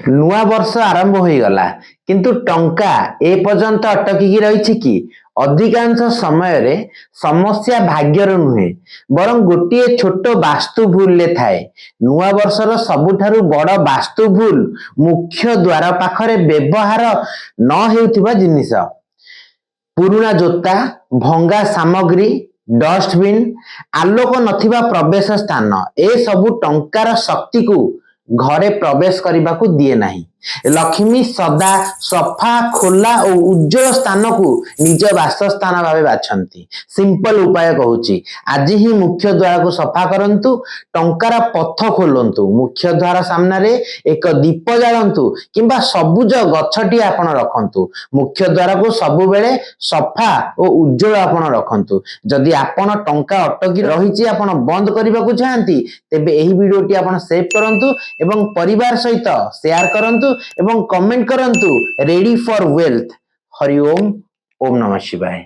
नुआ वर्ष आरंभ हो गला किंतु टंका ए पर्यंत अटकी रही कि अधिकांश समय रे समस्या भाग्यर नुहे बरं गोटे छोट वास्तु भूल ले थाए। नुआ वर्षर सबुठारु बड़ वास्तु भूल मुख्य द्वार पाखरे व्यवहार न हेउथिबा जिनिस, पुरुणा जोता, भंगा सामग्री, डस्टबिन, आलोक नथिबा प्रवेश स्थान ए सबु टंकार शक्ति को घरे प्रवेश करने को दिए नहीं। लक्ष्मी सदा सफा खोला और उज्जवल स्थान को निज वासस्थान भाव बाछंती। सिंपल उपाय कहूची, आज ही मुख्य द्वार को सफा करंतु, टंकार पथ खोलंतु, मुख्य द्वार सामने एक दीप जालंतु किंबा सबुज गछटी आपण रखंतु। मुख्य द्वार को सबु बेले सफा और उज्जवल आपण रखंतु। जदि आपण टंका अटकी रहिछि आपण बंद करबा को चाहंती तेबे एही वीडियोटी आपण सेव करंतु एवं परिवार सहित शेयर करंतु एवं कमेंट करंतु रेडी फॉर वेल्थ। हरि ओम, ओम नमः शिवाय।